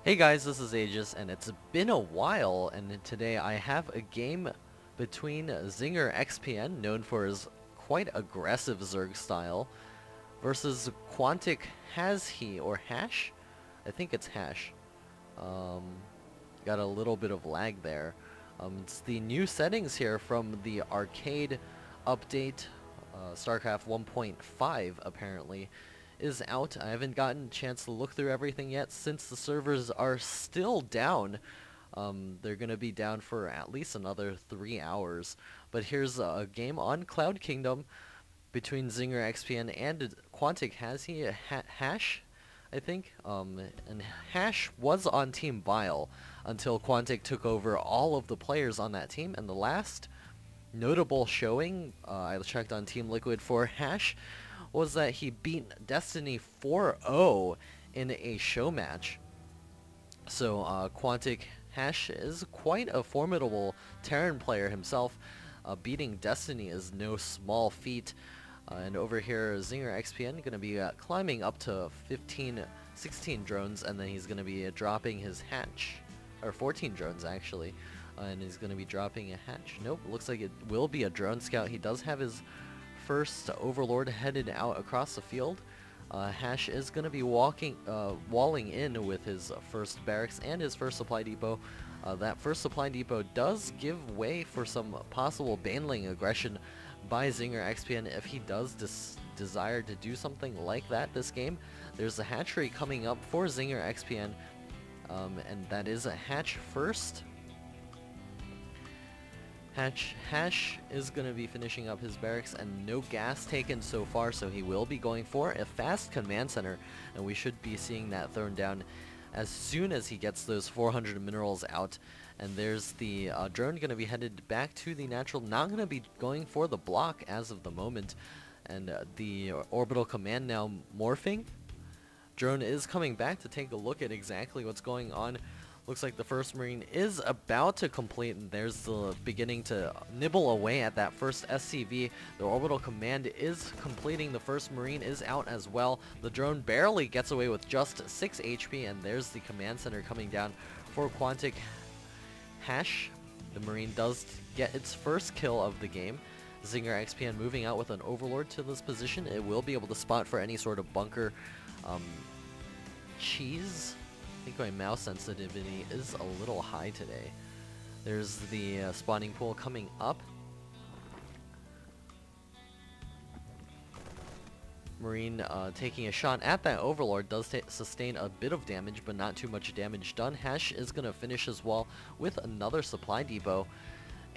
Hey guys, this is Aegis, and it's been a while, and today I have a game between ZingerXPn, known for his quite aggressive Zerg style, versus QuanticHasHe, or Hash? I think it's Hash. Got a little bit of lag there. It's the new settings here from the arcade update, StarCraft 1.5 apparently is out. I haven't gotten a chance to look through everything yet since the servers are still down. They're going to be down for at least another 3 hours. But here's a game on Cloud Kingdom between ZingerXPn and QuanticHasHe, Hash, I think. And Hash was on Team Bile until Quantic took over all of the players on that team. And the last notable showing, I checked on Team Liquid for Hash, was that he beat Destiny 4-0 in a show match. So QuanticHasHe is quite a formidable Terran player himself. Beating Destiny is no small feat. And over here, ZingerXPn going to be climbing up to 16 drones, and then he's going to be dropping his hatch, or 14 drones actually. And he's going to be dropping a hatch. Nope, looks like it will be a drone scout. He does have his first Overlord headed out across the field. Hash is going to be walling in with his first barracks and his first supply depot. That first supply depot does give way for some possible baneling aggression by ZingerXPn if he does desire to do something like that this game. There's a hatchery coming up for ZingerXPN, and that is a hatch first. Hash is going to be finishing up his barracks, and no gas taken so far, so he will be going for a fast command center, and we should be seeing that thrown down as soon as he gets those 400 minerals out. And there's the drone going to be headed back to the natural, not going to be going for the block as of the moment, and the orbital command now morphing. Drone is coming back to take a look at exactly what's going on. Looks like the first Marine is about to complete, and there's the beginning to nibble away at that first SCV. The orbital command is completing. The first Marine is out as well. The drone barely gets away with just 6 HP, and there's the command center coming down for QuanticHasHe. The Marine does get its first kill of the game. ZingerXPn moving out with an Overlord to this position. It will be able to spot for any sort of bunker. Cheese? I think my mouse sensitivity is a little high today. There's the spawning pool coming up. Marine taking a shot at that Overlord does sustain a bit of damage, but not too much damage done. Hash is going to finish his wall with another supply depot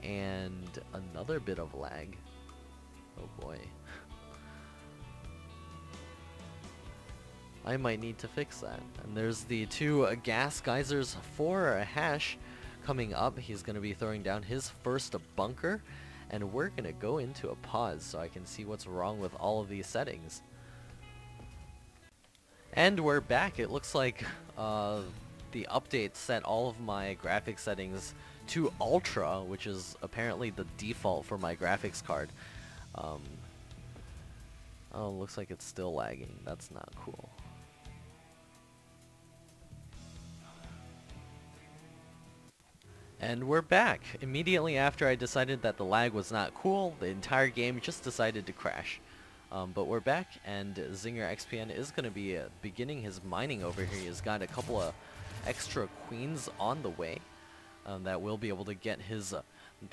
and another bit of lag. Oh boy. I might need to fix that. And there's the two gas geysers for a Hash coming up. He's going to be throwing down his first bunker, and we're going to go into a pause so I can see what's wrong with all of these settings. And we're back. It looks like the update set all of my graphics settings to Ultra, which is apparently the default for my graphics card. Oh, looks like it's still lagging. That's not cool. And we're back. Immediately after I decided that the lag was not cool, the entire game just decided to crash. But we're back, and ZingerXPn is going to be beginning his mining over here. He's got a couple of extra queens on the way that will be able to get his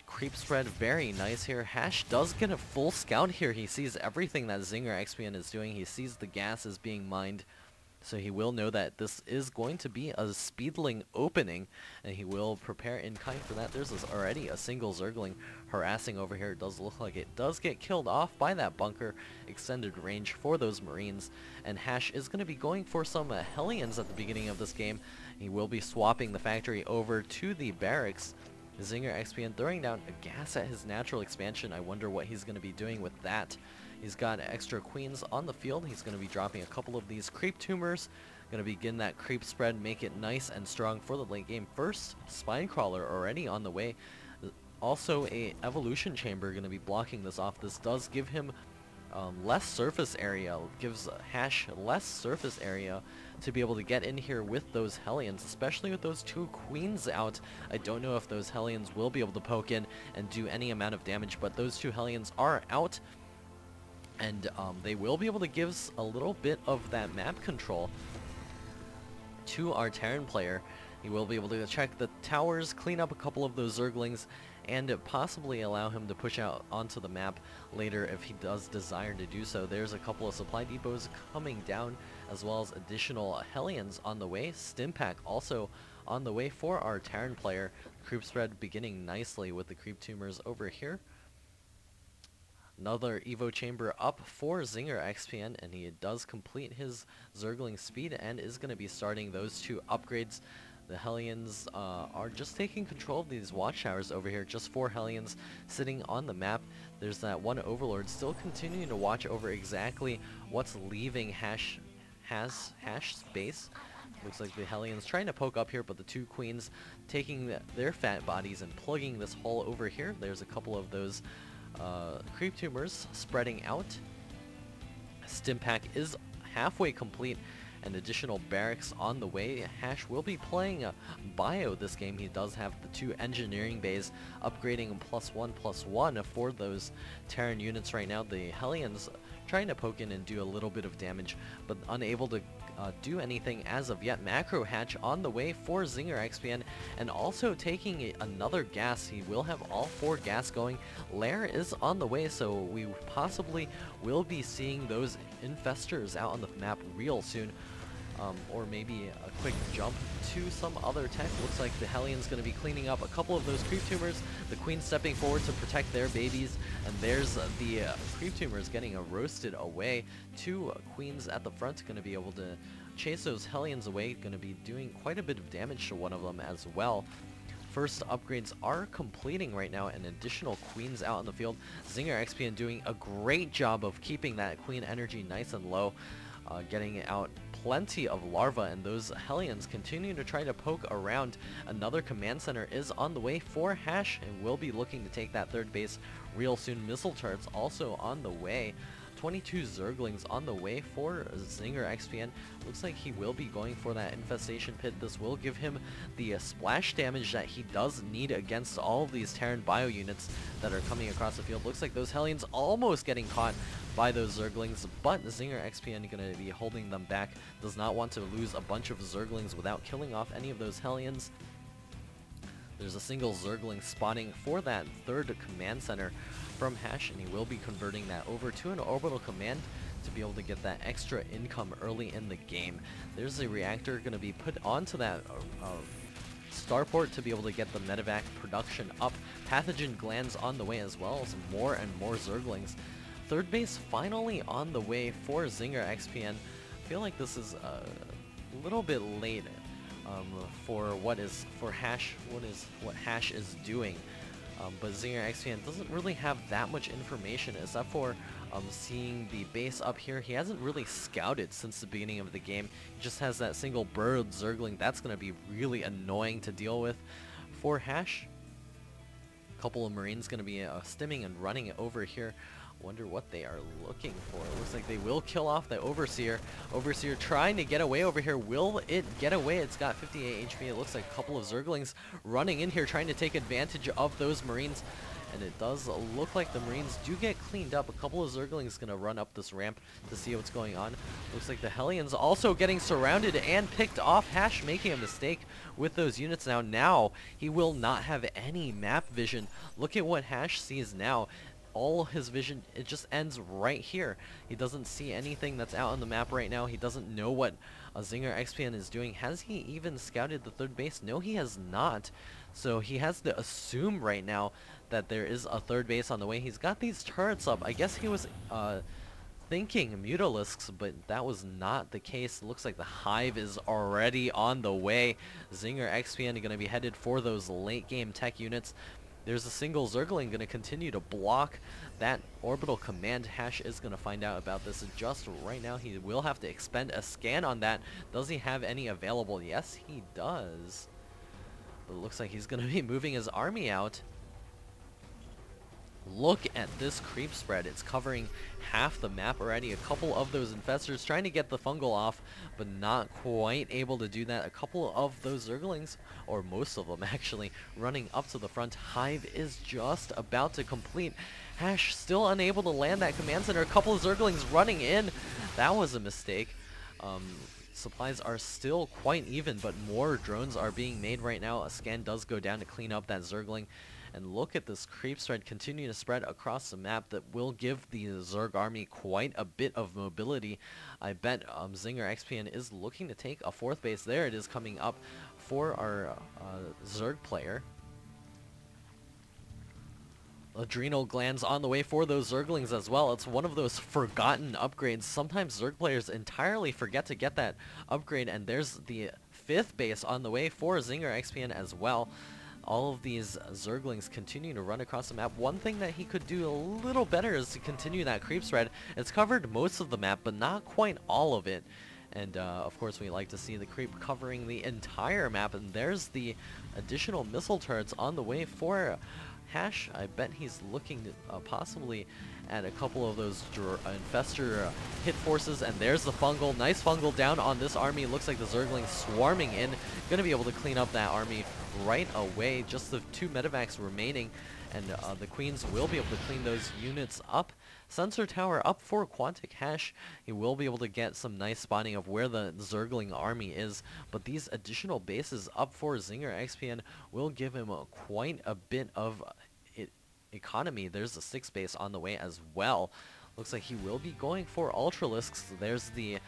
creep spread very nice here. Hash does get a full scout here. He sees everything that ZingerXPn is doing. He sees the gas is being mined. So he will know that this is going to be a speedling opening, and he will prepare in kind for that. There's already a single Zergling harassing over here. It does look like it does get killed off by that bunker. Extended range for those Marines. And Hash is going to be going for some Hellions at the beginning of this game. He will be swapping the factory over to the barracks. ZingerXPn throwing down a gas at his natural expansion. I wonder what he's going to be doing with that. He's got extra queens on the field. He's going to be dropping a couple of these creep tumors. Going to begin that creep spread, make it nice and strong for the late game. First spine crawler already on the way. Also a evolution chamber going to be blocking this off. This does give him less surface area, gives Hash less surface area to be able to get in here with those Hellions, especially with those 2 Queens out. I don't know if those Hellions will be able to poke in and do any amount of damage, but those 2 Hellions are out, and they will be able to give a little bit of that map control to our Terran player. He will be able to check the towers, clean up a couple of those Zerglings, and possibly allow him to push out onto the map later if he does desire to do so. There's a couple of supply depots coming down, as well as additional Hellions on the way. Stimpack also on the way for our Terran player. Creep spread beginning nicely with the creep tumors over here. Another Evo chamber up for ZingerXPn, and he does complete his Zergling speed and is going to be starting those 2 upgrades. The Hellions are just taking control of these watchtowers over here. Just 4 Hellions sitting on the map. There's that one Overlord still continuing to watch over exactly what's leaving Hash space. Looks like the Hellions trying to poke up here, but the 2 Queens taking their fat bodies and plugging this hole over here. There's a couple of those creep tumors spreading out. Stimpack is halfway complete, and additional barracks on the way. Hash will be playing bio this game. He does have the 2 engineering bays upgrading +1/+1 for those Terran units right now. The Hellions trying to poke in and do a little bit of damage, but unable to do anything as of yet. Macro Hatch on the way for ZingerXPN, and also taking another gas. He will have all 4 gas going. Lair is on the way, so we possibly will be seeing those infestors out on the map real soon. Or maybe a quick jump to some other tech. Looks like the Hellion's going to be cleaning up a couple of those creep tumors. The Queen stepping forward to protect their babies, and there's the creep tumors getting roasted away. 2 Queens at the front going to be able to chase those Hellions away. Going to be doing quite a bit of damage to one of them as well. First upgrades are completing right now, and additional Queens out in the field. ZingerXPN doing a great job of keeping that Queen energy nice and low, getting out plenty of larva, and those Hellions continue to try to poke around. Another command center is on the way for Hash, and will be looking to take that 3rd base real soon. Missile turrets also on the way. 22 Zerglings on the way for ZingerXPN. Looks like he will be going for that infestation pit. This will give him the splash damage that he does need against all of these Terran bio units that are coming across the field. Looks like those Hellions almost getting caught by those Zerglings, but ZingerXPN going to be holding them back. Does not want to lose a bunch of Zerglings without killing off any of those Hellions. There's a single Zergling spawning for that 3rd command center from Hash, and he will be converting that over to an orbital command to be able to get that extra income early in the game. There's a reactor going to be put onto that starport to be able to get the medevac production up. Pathogen glands on the way, as well as more and more Zerglings. 3rd base finally on the way for ZingerXPN. I feel like this is a little bit late for what Hash is doing. But ZingerXPN doesn't really have that much information except for seeing the base up here. He hasn't really scouted since the beginning of the game. He just has that single bird Zergling. That's going to be really annoying to deal with for Hash. A couple of Marines going to be stimming and running over here. Wonder what they are looking for. It looks like they will kill off the Overseer. Overseer trying to get away over here. Will it get away? It's got 58 HP. It looks like a couple of Zerglings running in here trying to take advantage of those Marines. And it does look like the Marines do get cleaned up. A couple of Zerglings going to run up this ramp to see what's going on. Looks like the Hellions also getting surrounded and picked off. Hash making a mistake with those units now. Now he will not have any map vision. Look at what Hash sees now. All his vision, it just ends right here. He doesn't see anything that's out on the map right now. He doesn't know what ZingerXPN is doing. Has he even scouted the 3rd base? No, he has not. So he has to assume right now that there is a 3rd base on the way. He's got these turrets up. I guess he was thinking Mutalisks, but that was not the case. It looks like the Hive is already on the way. ZingerXPN going to be headed for those late game tech units. There's a single Zergling going to continue to block that orbital command. Hash is going to find out about this just right now. He will have to expend a scan on that. Does he have any available? Yes, he does. But it looks like he's going to be moving his army out. Look at this creep spread. It's covering half the map already. A couple of those infestors trying to get the fungal off, but not quite able to do that. A couple of those zerglings, or most of them actually, running up to the front. Hive is just about to complete. Hash still unable to land that command center. A couple of zerglings running in. That was a mistake. Supplies are still quite even, but more drones are being made right now. A scan does go down to clean up that zergling. And look at this creep spread continue to spread across the map that will give the Zerg army quite a bit of mobility. I bet ZingerXPn is looking to take a 4th base. There it is coming up for our Zerg player. Adrenal glands on the way for those Zerglings as well. It's one of those forgotten upgrades. Sometimes Zerg players entirely forget to get that upgrade, and there's the 5th base on the way for ZingerXPn as well. All of these Zerglings continue to run across the map. One thing that he could do a little better is to continue that creep spread. It's covered most of the map, but not quite all of it. And of course we like to see the creep covering the entire map. And there's the additional missile turrets on the way for Hash. I bet he's looking to, possibly at a couple of those infestor hit forces, and there's the fungal. Nice fungal down on this army. Looks like the Zerglings swarming in. Gonna be able to clean up that army right away. Just the 2 medevacs remaining, and the Queens will be able to clean those units up. Sensor tower up for QuanticHasHe. He will be able to get some nice spotting of where the Zergling army is, but these additional bases up for ZingerXPn will give him quite a bit of economy. There's a 6th base on the way as well. Looks like he will be going for Ultralisks. There's the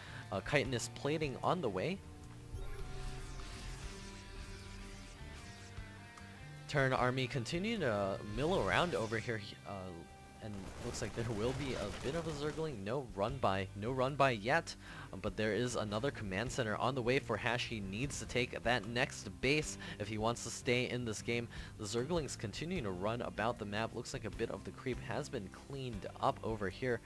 chitinous plating on the way. Terran army continue to mill around over here, and looks like there will be a bit of a Zergling. No run by yet, but there is another command center on the way for Hash. He needs to take that next base if he wants to stay in this game. The Zerglings continue to run about the map. Looks like a bit of the creep has been cleaned up over here.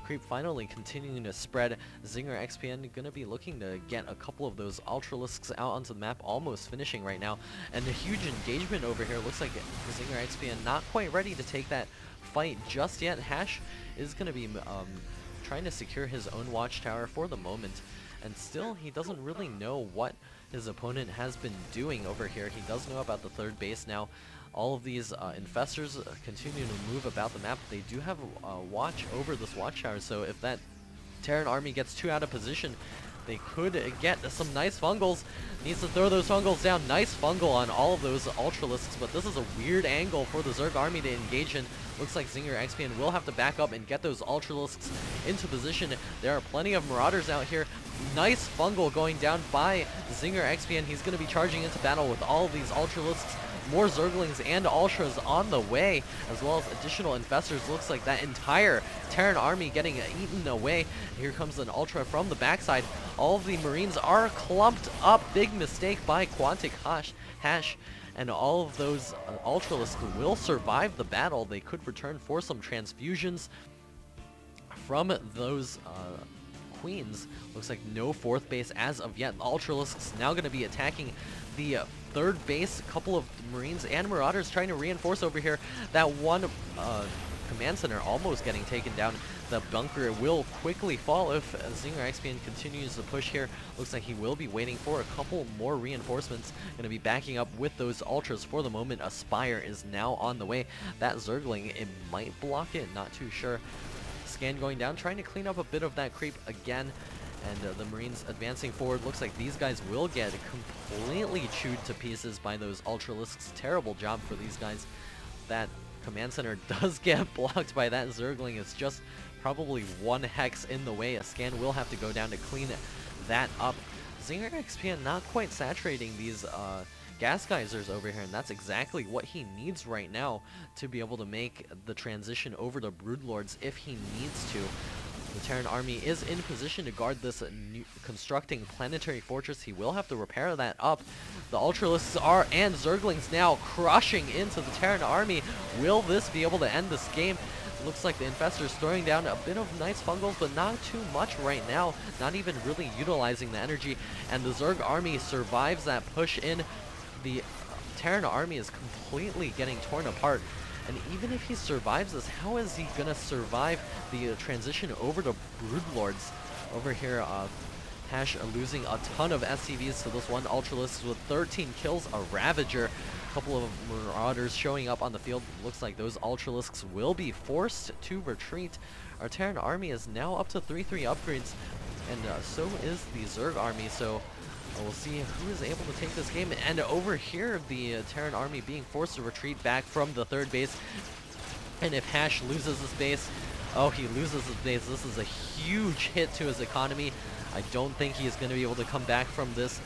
Creep finally continuing to spread. ZingerXPn gonna be looking to get a couple of those Ultralisks out onto the map, almost finishing right now. And a huge engagement over here. Looks like ZingerXPn not quite ready to take that fight just yet. Hash is gonna be trying to secure his own watchtower for the moment, and still he doesn't really know what his opponent has been doing over here. He does know about the 3rd base now. All of these infestors continue to move about the map. They do have a watch over this watchtower, so if that Terran army gets too out of position, they could get some nice fungals. Needs to throw those fungals down. Nice fungal on all of those Ultralisks, but this is a weird angle for the Zerg army to engage in. Looks like ZingerXPn will have to back up and get those Ultralisks into position. There are plenty of Marauders out here. Nice fungal going down by ZingerXPn. He's going to be charging into battle with all of these Ultralisks. More Zerglings and Ultras on the way, as well as additional infestors. Looks like that entire Terran army getting eaten away. Here comes an Ultra from the backside. All of the Marines are clumped up. Big mistake by QuanticHasHe. And all of those Ultralisks will survive the battle. They could return for some transfusions from those Queens. Looks like no 4th base as of yet. Ultralisks now going to be attacking the 3rd base. A couple of Marines and Marauders trying to reinforce over here. That one command center almost getting taken down. The bunker will quickly fall if ZingerXPn continues to push here. Looks like he will be waiting for a couple more reinforcements. Going to be backing up with those Ultras for the moment. A Spire is now on the way. That Zergling, it might block it, not too sure. Scan going down, trying to clean up a bit of that creep again. And the Marines advancing forward. Looks like these guys will get completely chewed to pieces by those Ultralisks. Terrible job for these guys. That command center does get blocked by that Zergling. It's just probably 1 hex in the way. A scan will have to go down to clean that up. ZingerXPn not quite saturating these gas geysers over here, and that's exactly what he needs right now to be able to make the transition over to Broodlords if he needs to. The Terran army is in position to guard this constructing planetary fortress. He will have to repair that up. The Ultralisks are, and Zerglings now crushing into the Terran army. Will this be able to end this game? Looks like the Infestors throwing down a bit of nice fungals, but not too much right now. Not even really utilizing the energy. And the Zerg army survives that push in. The Terran army is completely getting torn apart. And even if he survives this, how is he gonna survive the transition over to Broodlords? Over here, Hash losing a ton of SCVs to this one Ultralisk with 13 kills, a Ravager, a couple of Marauders showing up on the field. Looks like those Ultralisks will be forced to retreat. Our Terran army is now up to 3-3 upgrades, and so is the Zerg army, so we'll see who is able to take this game. And over here, the Terran army being forced to retreat back from the third base. And if Hash loses his base, oh, he loses his base. This is a huge hit to his economy. I don't think he is going to be able to come back from this.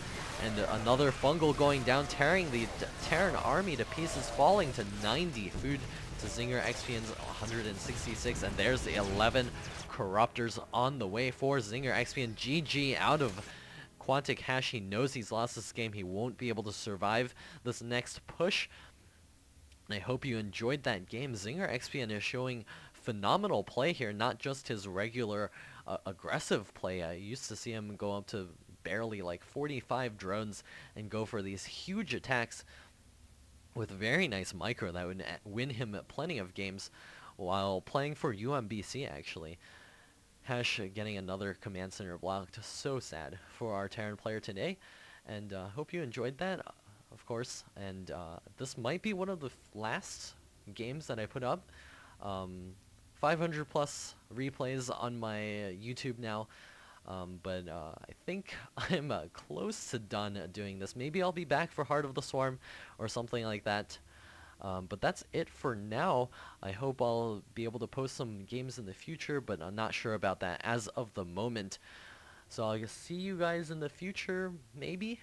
And another fungal going down, tearing the Terran army to pieces, falling to 90. Food to ZingerXPn's 166. And there's the 11 Corruptors on the way for ZingerXPn. GG out of QuanticHasHe. Knows he's lost this game. He won't be able to survive this next push. I hope you enjoyed that game. ZingerXPn is showing phenomenal play here, not just his regular aggressive play. I used to see him go up to barely like 45 drones and go for these huge attacks with very nice micro that would win him plenty of games while playing for UMBC actually. Hash getting another command center blocked. So sad for our Terran player today. And hope you enjoyed that, of course. And this might be one of the last games that I put up. 500 plus replays on my YouTube now. But I think I'm close to done doing this. Maybe I'll be back for Heart of the Swarm or something like that. But that's it for now. I hope I'll be able to post some games in the future, but I'm not sure about that as of the moment. So I'll see you guys in the future, maybe?